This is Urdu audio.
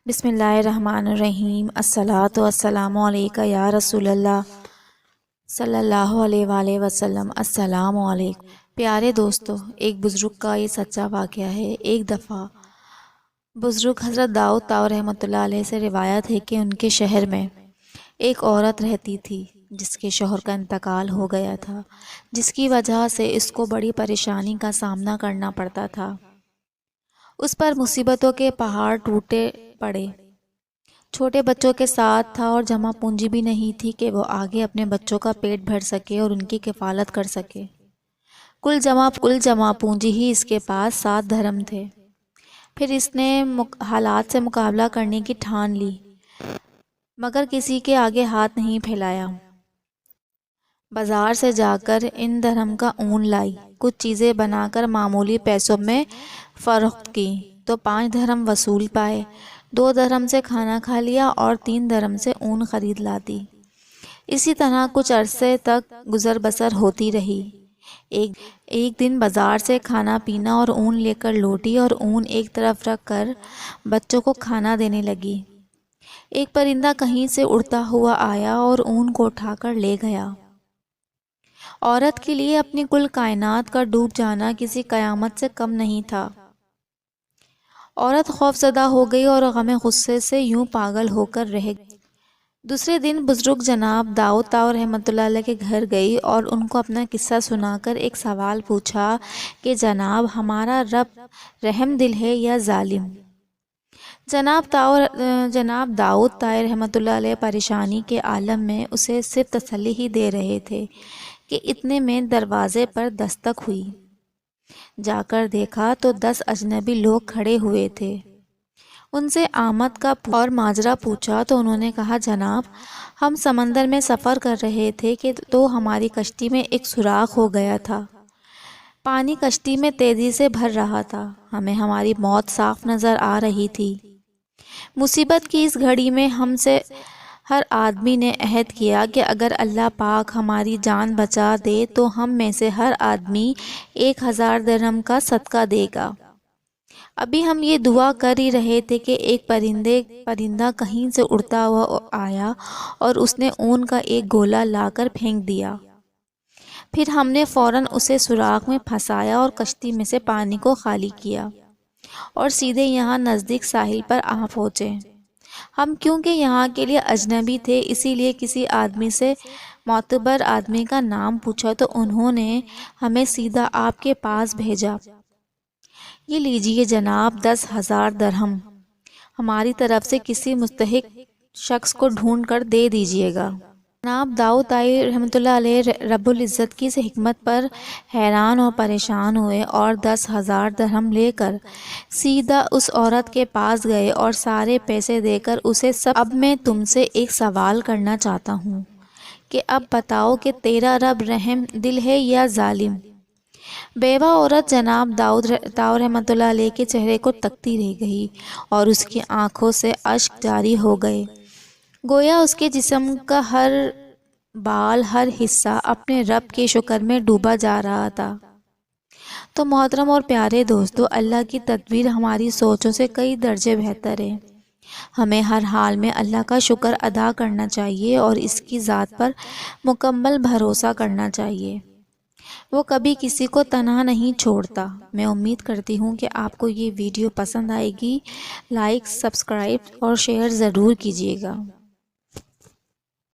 بسم اللہ الرحمن الرحیم۔ الصلاۃ والسلام علیکہ یا رسول اللہ صلی اللہ علیہ وآلہ وسلم۔ السلام علیکم پیارے دوستو، ایک بزرگ کا یہ سچا واقعہ ہے۔ ایک دفعہ بزرگ حضرت داؤد طاؤ رحمۃ اللہ علیہ سے روایت ہے کہ ان کے شہر میں ایک عورت رہتی تھی جس کے شوہر کا انتقال ہو گیا تھا، جس کی وجہ سے اس کو بڑی پریشانی کا سامنا کرنا پڑتا تھا۔ اس پر مصیبتوں کے پہاڑ ٹوٹے پڑے، چھوٹے بچوں کے ساتھ تھا اور جمع پونجی بھی نہیں تھی کہ وہ آگے اپنے بچوں کا پیٹ بھر سکے اور ان کی کفالت کر سکے۔ کل جمع پونجی ہی اس کے پاس 7 درہم تھے۔ پھر اس نے حالات سے مقابلہ کرنے کی ٹھان لی، مگر کسی کے آگے ہاتھ نہیں پھیلایا۔ بازار سے جا کر ان درہم کا اون لائی، کچھ چیزیں بنا کر معمولی پیسوں میں فروخت کی تو 5 درہم وصول پائے۔ 2 درہم سے کھانا کھا لیا اور 3 درہم سے اون خرید لاتی۔ اسی طرح کچھ عرصے تک گزر بسر ہوتی رہی۔ ایک دن بازار سے کھانا پینا اور اون لے کر لوٹی اور اون ایک طرف رکھ کر بچوں کو کھانا دینے لگی۔ ایک پرندہ کہیں سے اڑتا ہوا آیا اور اون کو اٹھا کر لے گیا۔ عورت کے لیے اپنی کل کائنات کا ڈوب جانا کسی قیامت سے کم نہیں تھا۔ عورت خوف زدہ ہو گئی اور غم غصے سے یوں پاگل ہو کر رہ گئی۔ دوسرے دن بزرگ جناب داؤد طاؤ رحمۃ اللہ علیہ کے گھر گئی اور ان کو اپنا قصہ سنا کر ایک سوال پوچھا کہ جناب، ہمارا رب رحم دل ہے یا ظالم؟ جناب داؤد طاؤ رحمۃ اللہ علیہ پریشانی کے عالم میں اسے صرف تسلی ہی دے رہے تھے کہ اتنے میں دروازے پر دستک ہوئی۔ جا کر دیکھا تو 10 اجنبی لوگ کھڑے ہوئے تھے۔ ان سے آمد کا اور ماجرا پوچھا تو انہوں نے کہا، جناب، ہم سمندر میں سفر کر رہے تھے کہ تو ہماری کشتی میں ایک سوراخ ہو گیا تھا۔ پانی کشتی میں تیزی سے بھر رہا تھا، ہمیں ہماری موت صاف نظر آ رہی تھی۔ مصیبت کی اس گھڑی میں ہم سے ہر آدمی نے عہد کیا کہ اگر اللہ پاک ہماری جان بچا دے تو ہم میں سے ہر آدمی 1000 درہم کا صدقہ دے گا۔ ابھی ہم یہ دعا کر ہی رہے تھے کہ ایک پرندہ کہیں سے اڑتا ہوا آیا اور اس نے اون کا ایک گولا لا کر پھینک دیا۔ پھر ہم نے فوراً اسے سوراخ میں پھنسایا اور کشتی میں سے پانی کو خالی کیا اور سیدھے یہاں نزدیک ساحل پر آ پہنچے۔ ہم کیونکہ یہاں کے لیے اجنبی تھے، اسی لیے کسی آدمی سے معتبر آدمی کا نام پوچھا تو انہوں نے ہمیں سیدھا آپ کے پاس بھیجا۔ یہ لیجئے جناب 10,000 درہم، ہماری طرف سے کسی مستحق شخص کو ڈھونڈ کر دے دیجئے گا۔ جناب داؤد طاؤ رحمۃ اللہ علیہ رب العزت کی اس حکمت پر حیران اور پریشان ہوئے اور 10,000 درہم لے کر سیدھا اس عورت کے پاس گئے اور سارے پیسے دے کر اسے اب میں تم سے ایک سوال کرنا چاہتا ہوں کہ اب بتاؤ کہ تیرا رب رحم دل ہے یا ظالم؟ بیوہ عورت جناب داؤد طاؤ رحمۃ اللہ علیہ کے چہرے کو تکتی رہ گئی اور اس کی آنکھوں سے اشک جاری ہو گئے، گویا اس کے جسم کا ہر بال، ہر حصہ اپنے رب کے شکر میں ڈوبا جا رہا تھا۔ تو محترم اور پیارے دوستو، اللہ کی تدبیر ہماری سوچوں سے کئی درجے بہتر ہے۔ ہمیں ہر حال میں اللہ کا شکر ادا کرنا چاہیے اور اس کی ذات پر مکمل بھروسہ کرنا چاہیے۔ وہ کبھی کسی کو تنہا نہیں چھوڑتا۔ میں امید کرتی ہوں کہ آپ کو یہ ویڈیو پسند آئے گی۔ لائک، سبسکرائب اور شیئر ضرور کیجیے گا۔